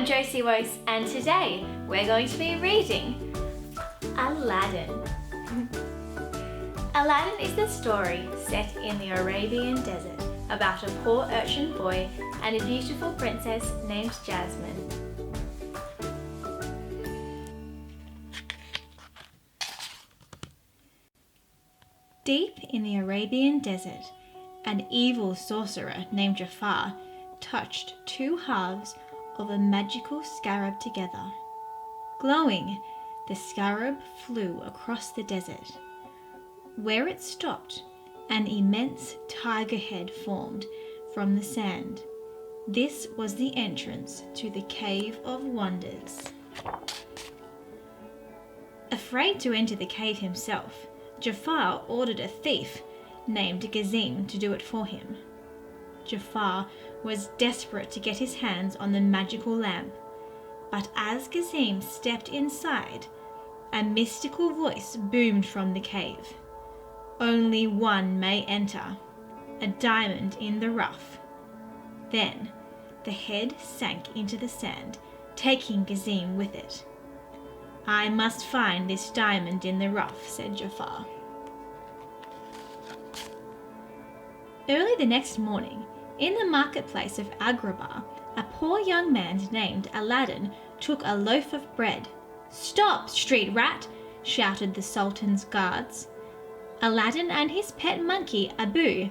I'm JosieWose, and today we're going to be reading Aladdin. Aladdin is the story set in the Arabian desert about a poor urchin boy and a beautiful princess named Jasmine. Deep in the Arabian desert, an evil sorcerer named Jafar touched two halves of a magical scarab together. Glowing, the scarab flew across the desert. Where it stopped, an immense tiger head formed from the sand. This was the entrance to the Cave of Wonders. Afraid to enter the cave himself, Jafar ordered a thief named Gazim to do it for him. Jafar was desperate to get his hands on the magical lamp, but as Gazim stepped inside, a mystical voice boomed from the cave. Only one may enter, a diamond in the rough. Then the head sank into the sand, taking Gazim with it. I must find this diamond in the rough, said Jafar. Early the next morning, in the marketplace of Agrabah, a poor young man named Aladdin took a loaf of bread. "Stop, street rat!" shouted the Sultan's guards. Aladdin and his pet monkey, Abu,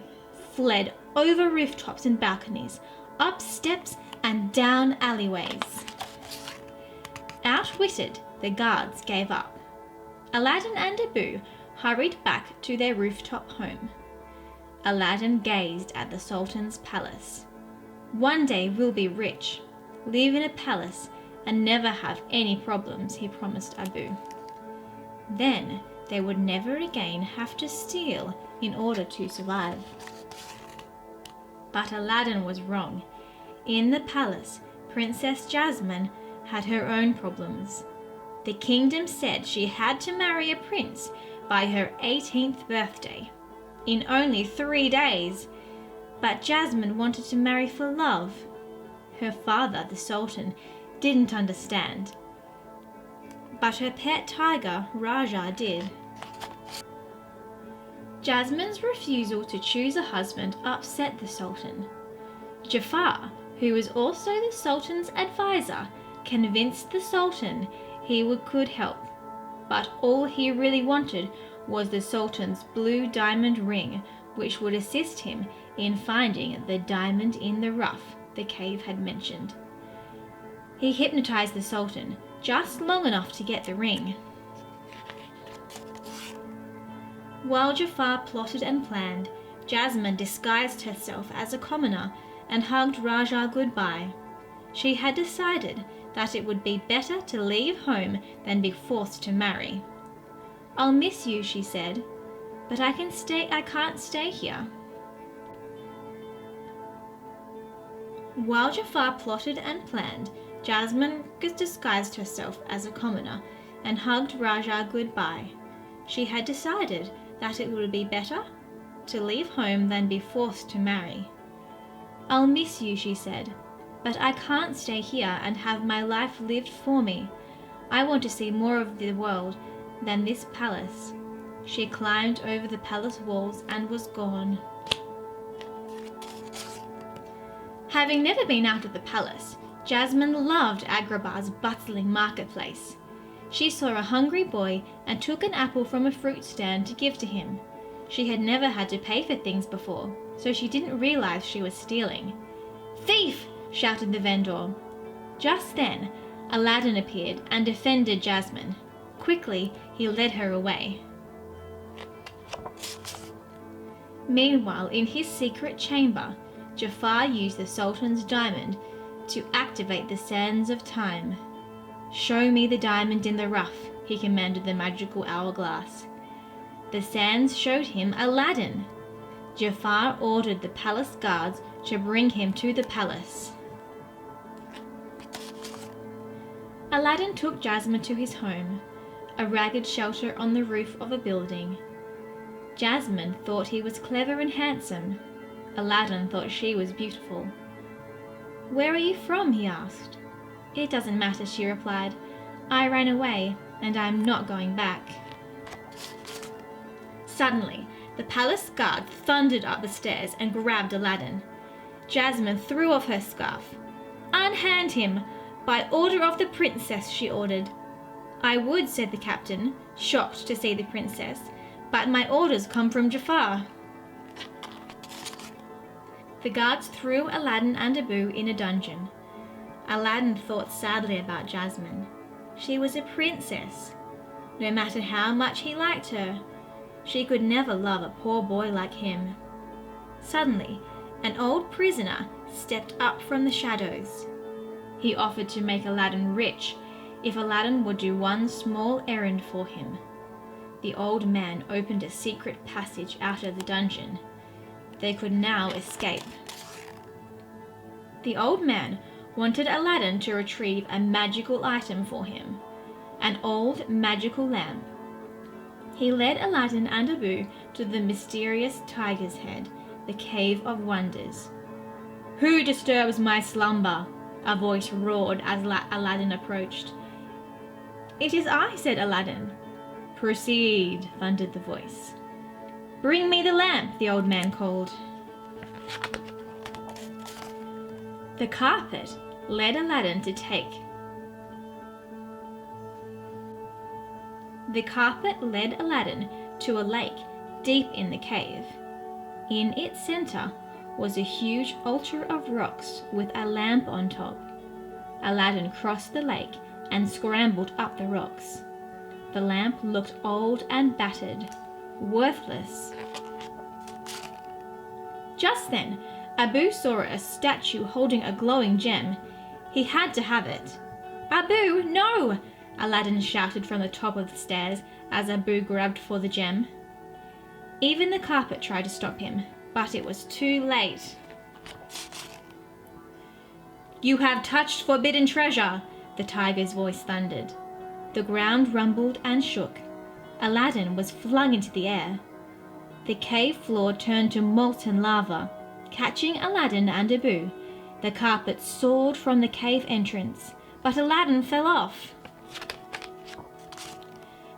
fled over rooftops and balconies, up steps and down alleyways. Outwitted, the guards gave up. Aladdin and Abu hurried back to their rooftop home. Aladdin gazed at the Sultan's palace. One day we'll be rich, live in a palace, and never have any problems, he promised Abu. Then they would never again have to steal in order to survive. But Aladdin was wrong. In the palace, Princess Jasmine had her own problems. The kingdom said she had to marry a prince by her 18th birthday, in only 3 days. But Jasmine wanted to marry for love. Her father, the Sultan, didn't understand. But her pet tiger, Raja, did. Jasmine's refusal to choose a husband upset the Sultan. Jafar, who was also the Sultan's advisor, convinced the Sultan he could help. But all he really wanted was the Sultan's blue diamond ring, which would assist him in finding the diamond in the rough the cave had mentioned. He hypnotized the Sultan just long enough to get the ring. While Jafar plotted and planned, Jasmine disguised herself as a commoner and hugged Raja goodbye. She had decided that it would be better to leave home than be forced to marry. "I'll miss you," she said, "but I can't stay here." While Jafar plotted and planned, Jasmine disguised herself as a commoner and hugged Raja goodbye. She had decided that it would be better to leave home than be forced to marry. "I'll miss you," she said, "but I can't stay here and have my life lived for me. I want to see more of the world than this palace." She climbed over the palace walls and was gone. Having never been out of the palace, Jasmine loved Agrabah's bustling marketplace. She saw a hungry boy and took an apple from a fruit stand to give to him. She had never had to pay for things before, so she didn't realize she was stealing. "Thief!" shouted the vendor. Just then, Aladdin appeared and defended Jasmine. Quickly, he led her away. Meanwhile, in his secret chamber, Jafar used the Sultan's diamond to activate the sands of time. "Show me the diamond in the rough," he commanded the magical hourglass. The sands showed him Aladdin. Jafar ordered the palace guards to bring him to the palace. Aladdin took Jasmine to his home, a ragged shelter on the roof of a building. Jasmine thought he was clever and handsome. Aladdin thought she was beautiful. "Where are you from?" he asked. "It doesn't matter," she replied. "I ran away, and I am not going back." Suddenly, the palace guard thundered up the stairs and grabbed Aladdin. Jasmine threw off her scarf. "Unhand him! By order of the princess," she ordered. "I would," said the captain, shocked to see the princess, "but my orders come from Jafar." The guards threw Aladdin and Abu in a dungeon. Aladdin thought sadly about Jasmine. She was a princess. No matter how much he liked her, she could never love a poor boy like him. Suddenly, an old prisoner stepped up from the shadows. He offered to make Aladdin rich if Aladdin would do one small errand for him. The old man opened a secret passage out of the dungeon. They could now escape. The old man wanted Aladdin to retrieve a magical item for him, an old magical lamp. He led Aladdin and Abu to the mysterious tiger's head, the Cave of Wonders. "Who disturbs my slumber?" a voice roared as Aladdin approached. "It is I," said Aladdin. "Proceed," thundered the voice. "Bring me the lamp," the old man called. The carpet led Aladdin to take. The carpet led Aladdin to a lake deep in the cave. In its center was a huge altar of rocks with a lamp on top. Aladdin crossed the lake and scrambled up the rocks. The lamp looked old and battered, worthless. Just then, Abu saw a statue holding a glowing gem. He had to have it. "Abu, no!" Aladdin shouted from the top of the stairs as Abu grabbed for the gem. Even the carpet tried to stop him, but it was too late. "You have touched forbidden treasure," the tiger's voice thundered. The ground rumbled and shook. Aladdin was flung into the air. The cave floor turned to molten lava. Catching Aladdin and Abu, the carpet soared from the cave entrance, but Aladdin fell off.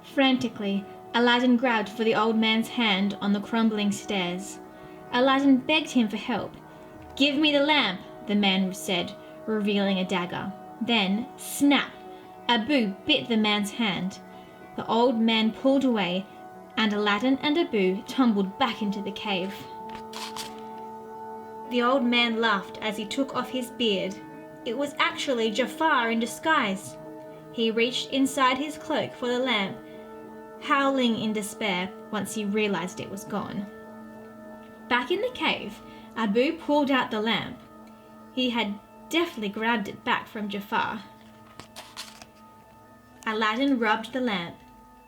Frantically, Aladdin grabbed for the old man's hand on the crumbling stairs. Aladdin begged him for help. "Give me the lamp," the man said, revealing a dagger. Then, snap! Abu bit the man's hand. The old man pulled away, and Aladdin and Abu tumbled back into the cave. The old man laughed as he took off his beard. It was actually Jafar in disguise. He reached inside his cloak for the lamp, howling in despair once he realized it was gone. Back in the cave, Abu pulled out the lamp. He had deftly grabbed it back from Jafar. Aladdin rubbed the lamp.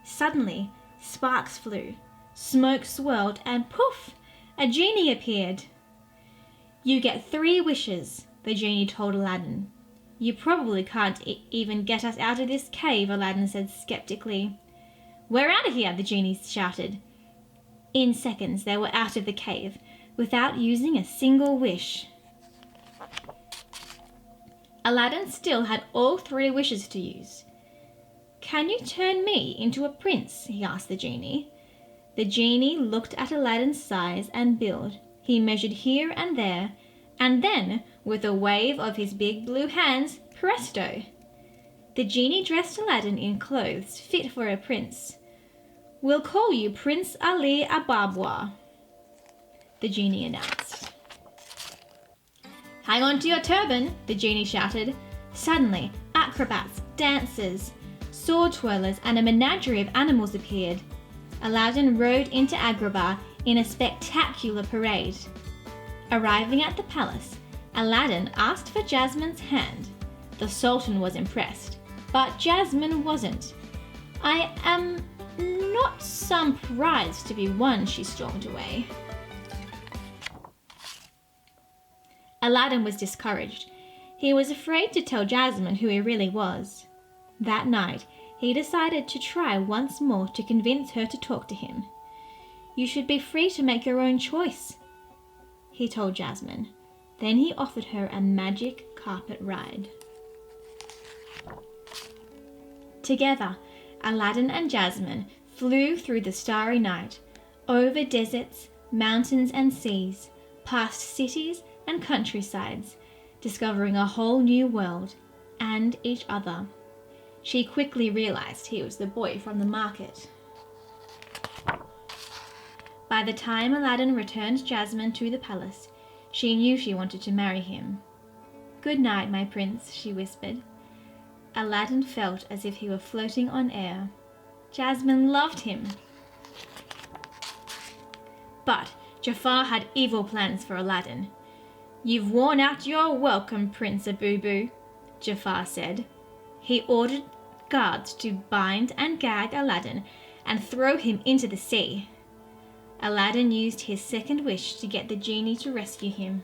Suddenly, sparks flew, smoke swirled, and poof! A genie appeared. "You get 3 wishes," the genie told Aladdin. "You probably can't even get us out of this cave," Aladdin said skeptically. "We're out of here," the genie shouted. In seconds, they were out of the cave, without using a single wish. Aladdin still had all 3 wishes to use. "Can you turn me into a prince?" he asked the genie. The genie looked at Aladdin's size and build. He measured here and there, and then, with a wave of his big blue hands, presto! The genie dressed Aladdin in clothes fit for a prince. "We'll call you Prince Ali Ababwa," the genie announced. "Hang on to your turban," the genie shouted. Suddenly, acrobats, dancers, sword twirlers, and a menagerie of animals appeared. Aladdin rode into Agrabah in a spectacular parade. Arriving at the palace, Aladdin asked for Jasmine's hand. The Sultan was impressed, but Jasmine wasn't. "I am not some prize to be won," she stormed away. Aladdin was discouraged. He was afraid to tell Jasmine who he really was. That night, he decided to try once more to convince her to talk to him. "You should be free to make your own choice," he told Jasmine. Then he offered her a magic carpet ride. Together, Aladdin and Jasmine flew through the starry night, over deserts, mountains and seas, past cities and countrysides, discovering a whole new world and each other. She quickly realized he was the boy from the market. By the time Aladdin returned Jasmine to the palace, she knew she wanted to marry him. "Good night, my prince," she whispered. Aladdin felt as if he were floating on air. Jasmine loved him. But Jafar had evil plans for Aladdin. "You've worn out your welcome, Prince Abubu," Jafar said. He ordered guards to bind and gag Aladdin and throw him into the sea. Aladdin used his second wish to get the genie to rescue him.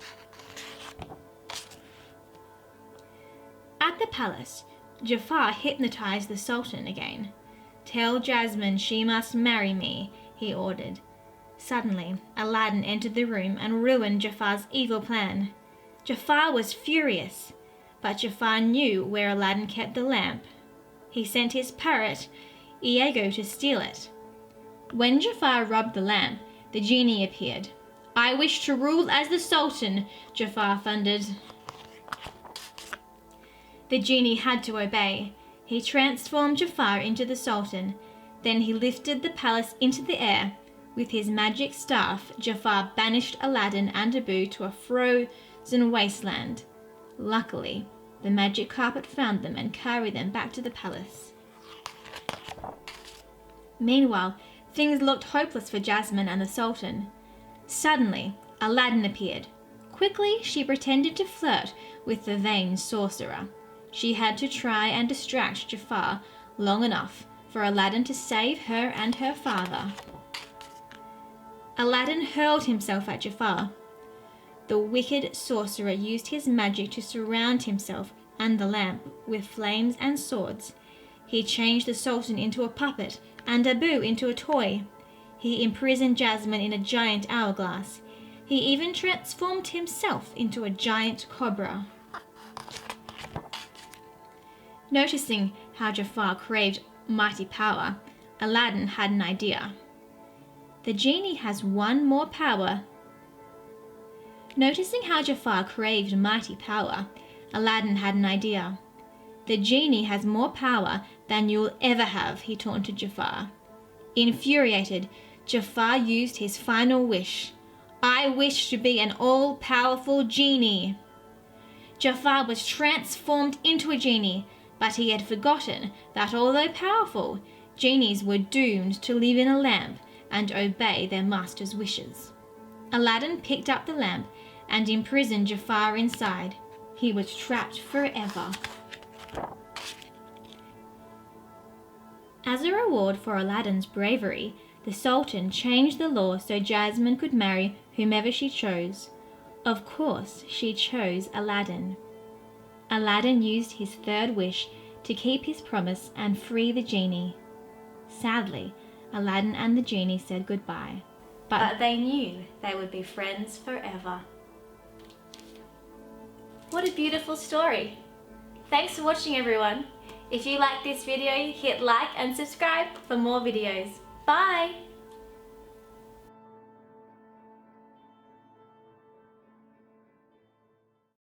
At the palace, Jafar hypnotized the Sultan again. "Tell Jasmine she must marry me," he ordered. Suddenly, Aladdin entered the room and ruined Jafar's evil plan. Jafar was furious, but Jafar knew where Aladdin kept the lamp. He sent his parrot, Iago, to steal it. When Jafar rubbed the lamp, the genie appeared. "I wish to rule as the Sultan," Jafar thundered. The genie had to obey. He transformed Jafar into the Sultan. Then he lifted the palace into the air. With his magic staff, Jafar banished Aladdin and Abu to a frozen wasteland. Luckily, the magic carpet found them and carried them back to the palace. Meanwhile, things looked hopeless for Jasmine and the Sultan. Suddenly, Aladdin appeared. Quickly, she pretended to flirt with the vain sorcerer. She had to try and distract Jafar long enough for Aladdin to save her and her father. Aladdin hurled himself at Jafar. The wicked sorcerer used his magic to surround himself and the lamp with flames and swords. He changed the Sultan into a puppet and Abu into a toy. He imprisoned Jasmine in a giant hourglass. He even transformed himself into a giant cobra. Noticing how Jafar craved mighty power, Aladdin had an idea. The genie has one more power. Noticing how Jafar craved mighty power, Aladdin had an idea. "The genie has more power than you'll ever have," he taunted Jafar. Infuriated, Jafar used his final wish. "I wish to be an all-powerful genie." Jafar was transformed into a genie, but he had forgotten that although powerful, genies were doomed to live in a lamp and obey their master's wishes. Aladdin picked up the lamp and imprisoned Jafar inside. He was trapped forever. As a reward for Aladdin's bravery, the Sultan changed the law so Jasmine could marry whomever she chose. Of course, she chose Aladdin. Aladdin used his third wish to keep his promise and free the genie. Sadly, Aladdin and the genie said goodbye, but they knew they would be friends forever. What a beautiful story! Thanks for watching, everyone. If you liked this video, hit like and subscribe for more videos. Bye!